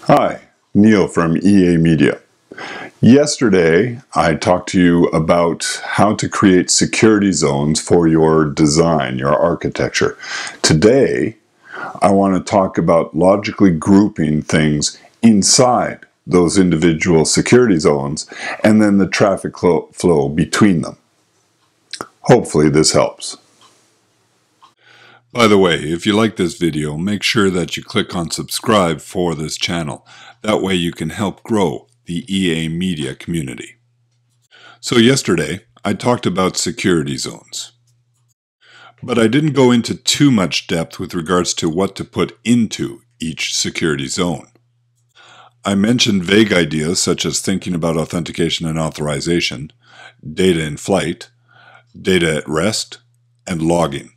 Hi, Neil from EA Media. Yesterday, I talked to you about how to create security zones for your design, your architecture. Today, I want to talk about logically grouping things inside those individual security zones and then the traffic flow between them. Hopefully this helps. By the way, if you like this video, make sure that you click on subscribe for this channel. That way you can help grow the EA Media community. So yesterday, I talked about security zones. But I didn't go into too much depth with regards to what to put into each security zone. I mentioned vague ideas such as thinking about authentication and authorization, data in flight, data at rest, and logging.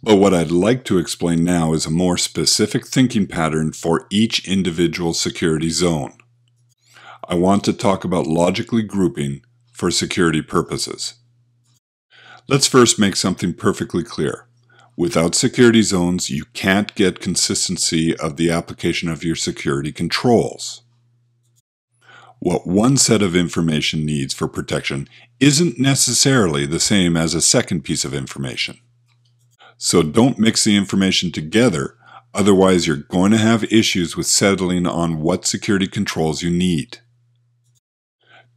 But what I'd like to explain now is a more specific thinking pattern for each individual security zone. I want to talk about logically grouping for security purposes. Let's first make something perfectly clear. Without security zones, you can't get consistency of the application of your security controls. What one set of information needs for protection isn't necessarily the same as a second piece of information. So don't mix the information together, otherwise you're going to have issues with settling on what security controls you need.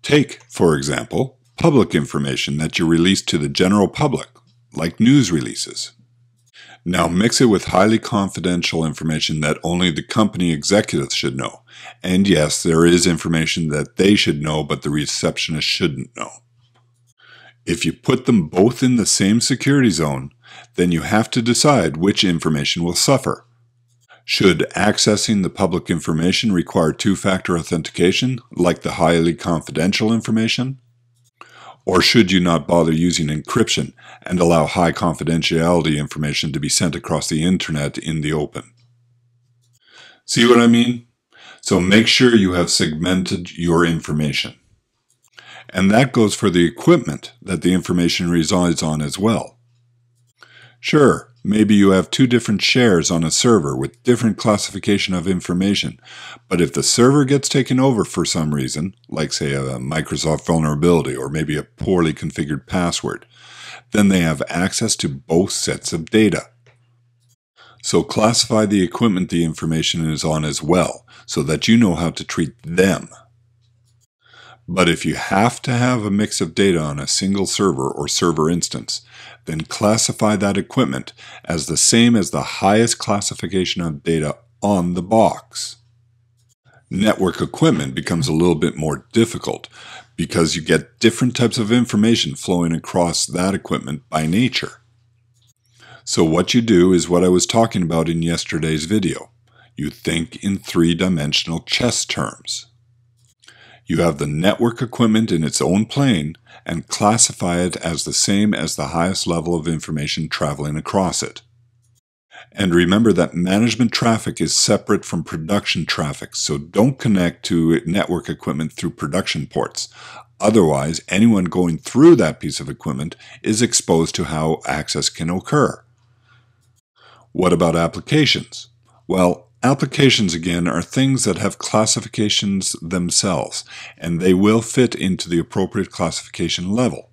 Take, for example, public information that you release to the general public, like news releases. Now mix it with highly confidential information that only the company executives should know. And yes, there is information that they should know, but the receptionist shouldn't know. If you put them both in the same security zone, then you have to decide which information will suffer. Should accessing the public information require two-factor authentication, like the highly confidential information? Or should you not bother using encryption and allow high confidentiality information to be sent across the internet in the open? See what I mean? So make sure you have segmented your information. And that goes for the equipment that the information resides on as well. Sure, maybe you have two different shares on a server with different classification of information, but if the server gets taken over for some reason, like say a Microsoft vulnerability or maybe a poorly configured password, then they have access to both sets of data. So classify the equipment the information is on as well, so that you know how to treat them. But if you have to have a mix of data on a single server or server instance, then classify that equipment as the same as the highest classification of data on the box. Network equipment becomes a little bit more difficult because you get different types of information flowing across that equipment by nature. So what you do is what I was talking about in yesterday's video. You think in three-dimensional chess terms. You have the network equipment in its own plane and classify it as the same as the highest level of information traveling across it. And remember that management traffic is separate from production traffic, so don't connect to network equipment through production ports. Otherwise, anyone going through that piece of equipment is exposed to how access can occur. What about applications? Well, applications, again, are things that have classifications themselves, and they will fit into the appropriate classification level.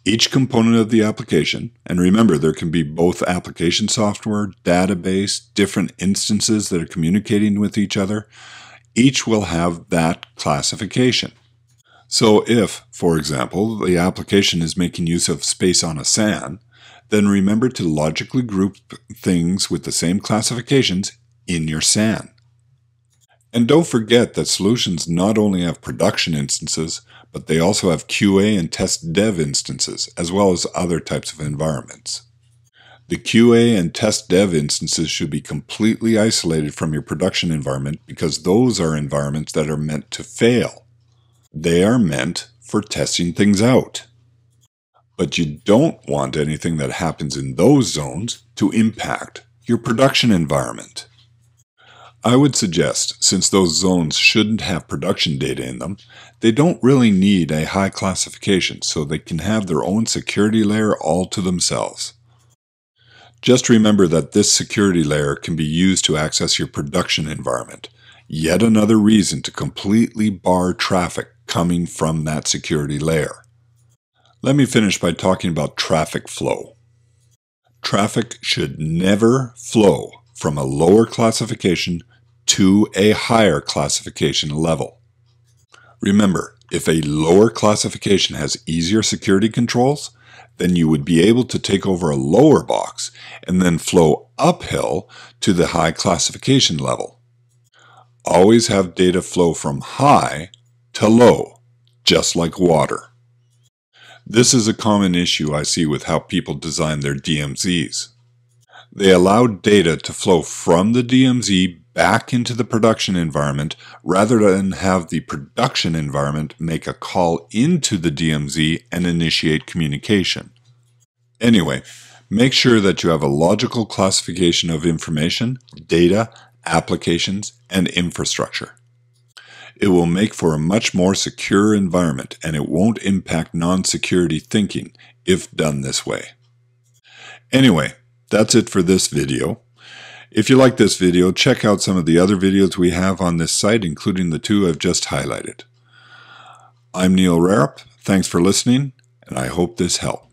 Each component of the application, and remember there can be both application software, database, different instances that are communicating with each other, each will have that classification. So if, for example, the application is making use of space on a SAN, then remember to logically group things with the same classifications in your SAN. And don't forget that solutions not only have production instances, but they also have QA and test dev instances, as well as other types of environments. The QA and test dev instances should be completely isolated from your production environment because those are environments that are meant to fail. They are meant for testing things out. But you don't want anything that happens in those zones to impact your production environment. I would suggest, since those zones shouldn't have production data in them, they don't really need a high classification, so they can have their own security layer all to themselves. Just remember that this security layer can be used to access your production environment. Yet another reason to completely bar traffic coming from that security layer. Let me finish by talking about traffic flow. Traffic should never flow from a lower classification to a higher classification level. Remember, if a lower classification has easier security controls, then you would be able to take over a lower box and then flow uphill to the high classification level. Always have data flow from high to low, just like water. This is a common issue I see with how people design their DMZs. They allow data to flow from the DMZ back into the production environment rather than have the production environment make a call into the DMZ and initiate communication. Anyway, make sure that you have a logical classification of information, data, applications, and infrastructure. It will make for a much more secure environment, and it won't impact non-security thinking if done this way. Anyway, that's it for this video. If you like this video, check out some of the other videos we have on this site, including the two I've just highlighted. I'm Neil Rarup. Thanks for listening, and I hope this helped.